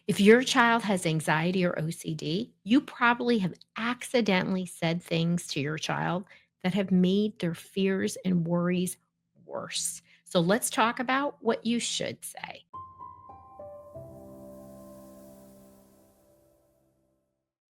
If your child has anxiety or OCD, you probably have accidentally said things to your child that have made their fears and worries worse. So let's talk about what you should say.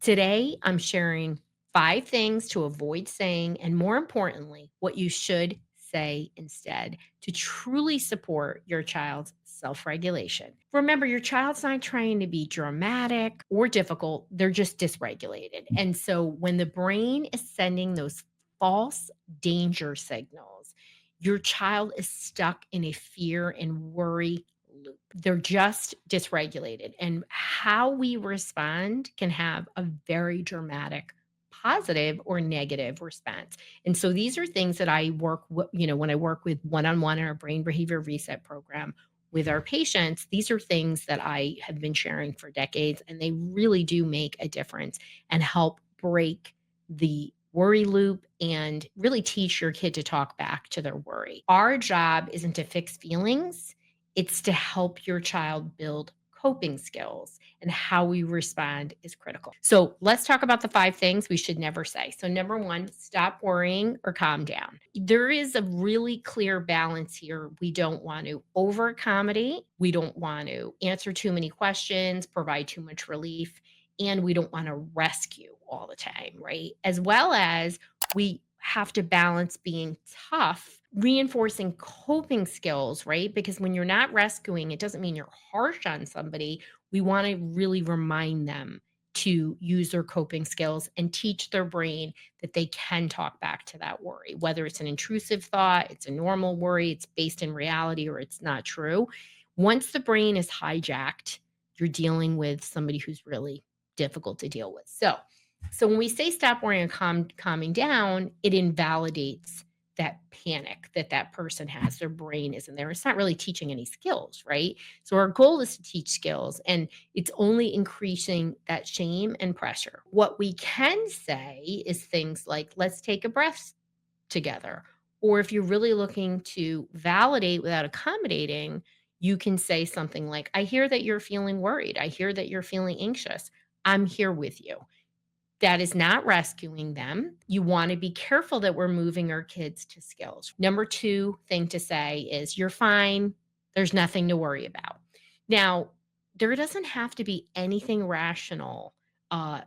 Today, I'm sharing 5 things to avoid saying, and more importantly, what you should say instead to truly support your child's self regulation. Remember, your child's not trying to be dramatic or difficult, they're just dysregulated. And so, when the brain is sending those false danger signals, your child is stuck in a fear and worry loop. They're just dysregulated. And how we respond can have a very dramatic positive or negative response. And so these are things that I work with, when I work with one-on-one in our brain behavior reset program with our patients, these are things that I have been sharing for decades and they really do make a difference and help break the worry loop and really teach your kid to talk back to their worry. Our job isn't to fix feelings, it's to help your child build coping skills, and how we respond is critical. So let's talk about the 5 things we should never say. So, number one, stop worrying or calm down. There is a really clear balance here. We don't want to over accommodate, we don't want to answer too many questions, provide too much relief, and we don't want to rescue all the time, right? As well as we have to balance being tough, reinforcing coping skills, right? Because when you're not rescuing, it doesn't mean you're harsh on somebody. We want to really remind them to use their coping skills and teach their brain that they can talk back to that worry, whether it's an intrusive thought, it's a normal worry, it's based in reality, or it's not true. Once the brain is hijacked, you're dealing with somebody who's really difficult to deal with. So when we say stop worrying and calming down, it invalidates that panic that that person has. Their brain isn't there. It's not really teaching any skills, right? So our goal is to teach skills, and it's only increasing that shame and pressure. What we can say is things like, let's take a breath together. Or if you're really looking to validate without accommodating, you can say something like, I hear that you're feeling worried. I hear that you're feeling anxious. I'm here with you. That is not rescuing them. You want to be careful that we're moving our kids to skills. Number 2 thing to say is, you're fine. There's nothing to worry about. Now, there doesn't have to be anything rational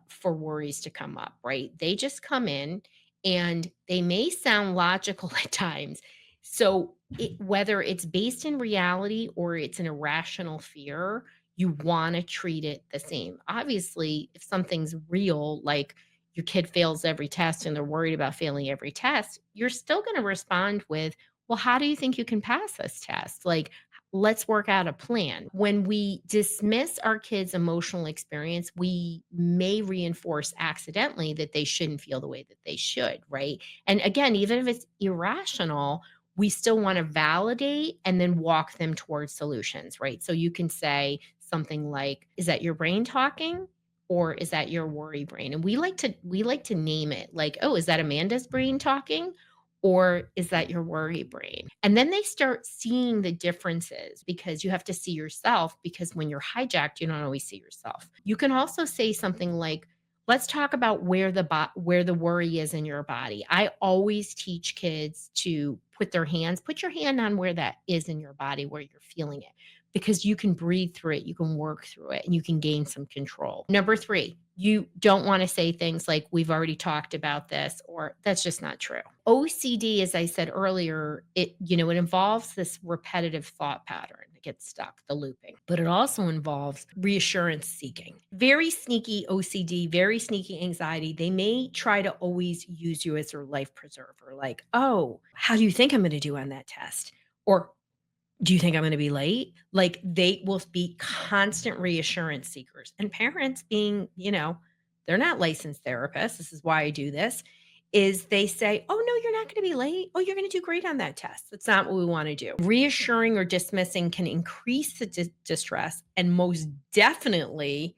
for worries to come up, right? They just come in and they may sound logical at times. So, whether it's based in reality or it's an irrational fear, you want to treat it the same. Obviously, if something's real, like your kid fails every test and they're worried about failing every test, you're still going to respond with, well, how do you think you can pass this test? Like, let's work out a plan. When we dismiss our kids' emotional experience, we may reinforce accidentally that they shouldn't feel the way that they should, right? And again, even if it's irrational, we still want to validate and then walk them towards solutions, right? So you can say something like, is that your brain talking? Or is that your worry brain? And we like to name it like, oh, is that Amanda's brain talking? Or is that your worry brain? And then they start seeing the differences because you have to see yourself, because when you're hijacked, you don't always see yourself. You can also say something like, let's talk about where the worry is in your body. I always teach kids to put your hand on where that is in your body, where you're feeling it, because you can breathe through it, you can work through it, and you can gain some control. Number 3, you don't want to say things like, we've already talked about this, or that's just not true. OCD, as I said earlier, it involves this repetitive thought pattern that gets stuck, the looping, but it also involves reassurance seeking. Very sneaky OCD, very sneaky anxiety. They may try to always use you as their life preserver, like, oh, how do you think I'm going to do on that test? Or do you think I'm gonna be late? Like, they will be constant reassurance seekers. And parents being, they're not licensed therapists, this is why I do this, is they say, "Oh, no, you're not gonna be late. Oh, you're gonna do great on that test." That's not what we wanna do. Reassuring or dismissing can increase the distress, and most definitely,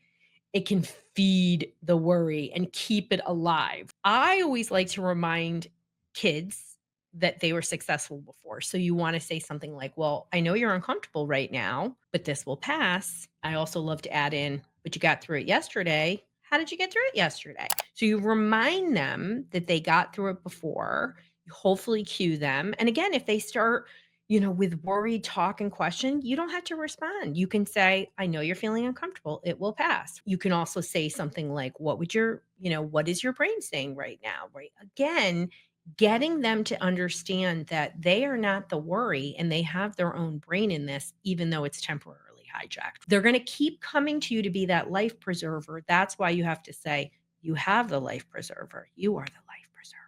it can feed the worry and keep it alive. I always like to remind kids that they were successful before. So you want to say something like, well, I know you're uncomfortable right now, but this will pass. I also love to add in, but you got through it yesterday. How did you get through it yesterday? So you remind them that they got through it before. You hopefully cue them. And again, if they start, with worry, talk, and question, you don't have to respond. You can say, I know you're feeling uncomfortable. It will pass. You can also say something like, what is your brain saying right now? Right. Again, getting them to understand that they are not the worry and they have their own brain in this, even though it's temporarily hijacked. They're going to keep coming to you to be that life preserver. That's why you have to say, you have the life preserver. You are the life preserver.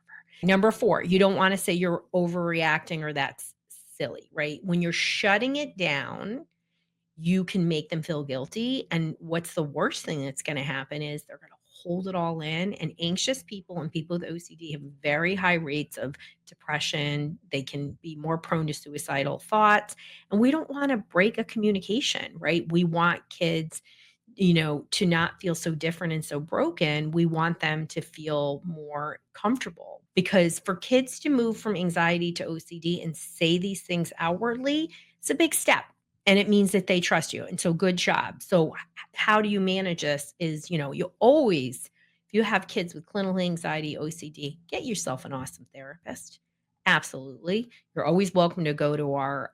Number four, you don't want to say you're overreacting or that's silly, right? When you're shutting it down, you can make them feel guilty. And what's the worst thing that's going to happen is they're going to hold it all in. And anxious people and people with OCD have very high rates of depression. They can be more prone to suicidal thoughts. And we don't want to break a communication, right? We want kids to not feel so different and so broken. We want them to feel more comfortable because for kids to move from anxiety to OCD and say these things outwardly, it's a big step. And it means that they trust you. And so good job. So how do you manage this is, you always, if you have kids with clinical anxiety, OCD, get yourself an awesome therapist. Absolutely. You're always welcome to go to our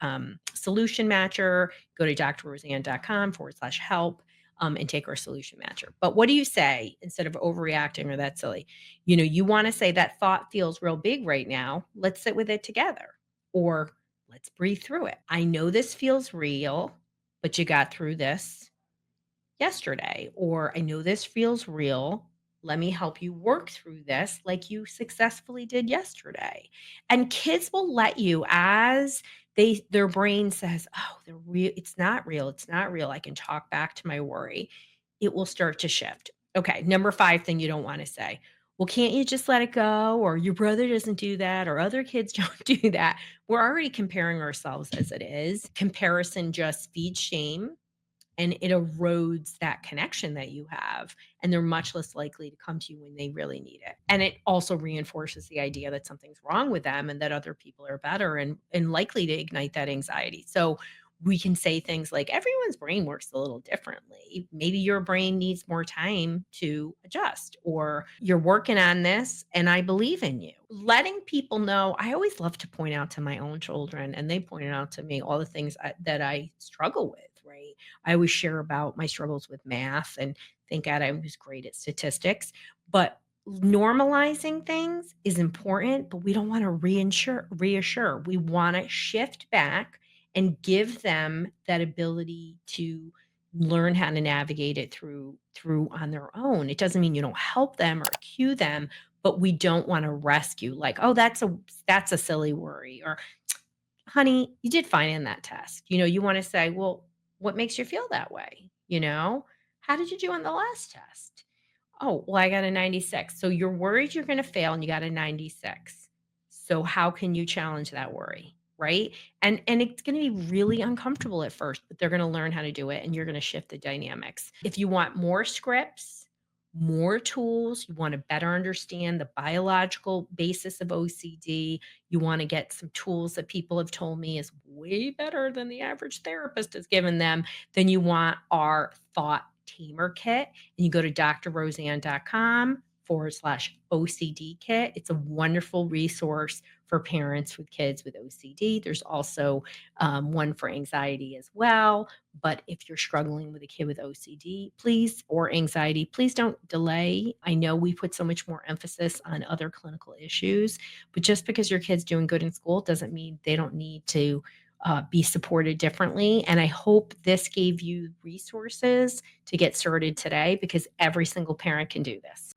solution matcher, go to drroseann.com/help and take our solution matcher. But what do you say instead of overreacting or that's silly? You want to say that thought feels real big right now. Let's sit with it together. Or let's breathe through it. I know this feels real, but you got through this yesterday. Or I know this feels real. Let me help you work through this like you successfully did yesterday. And kids will let you as their brain says, "Oh, they're real. It's not real. It's not real. I can talk back to my worry." It will start to shift. Okay, number 5 thing you don't want to say. Well, can't you just let it go? Or your brother doesn't do that, or other kids don't do that. We're already comparing ourselves as it is. Comparison just feeds shame and it erodes that connection that you have, and they're much less likely to come to you when they really need it. And it also reinforces the idea that something's wrong with them and that other people are better and likely to ignite that anxiety. So we can say things like everyone's brain works a little differently. Maybe your brain needs more time to adjust, or you're working on this and I believe in you. Letting people know, I always love to point out to my own children, and they pointed out to me all the things that I struggle with, right? I always share about my struggles with math, and thank God I was great at statistics. But normalizing things is important, but we don't want to reassure. We want to shift back and give them that ability to learn how to navigate it through on their own. It doesn't mean you don't help them or cue them, but we don't want to rescue like, oh, that's a silly worry, or honey, you did fine in that test. You want to say, well, what makes you feel that way? How did you do on the last test? Oh, well, I got a 96. So you're worried you're going to fail and you got a 96. So how can you challenge that worry? Right. And it's going to be really uncomfortable at first, but they're going to learn how to do it and you're going to shift the dynamics. If you want more scripts, more tools, you want to better understand the biological basis of OCD, you want to get some tools that people have told me is way better than the average therapist has given them, then you want our thought tamer kit. And you go to drroseann.com/OCD kit. It's a wonderful resource for parents with kids with OCD. There's also one for anxiety as well. But if you're struggling with a kid with OCD, please, or anxiety, please don't delay. I know we put so much more emphasis on other clinical issues, but just because your kid's doing good in school doesn't mean they don't need to be supported differently. And I hope this gave you resources to get started today because every single parent can do this.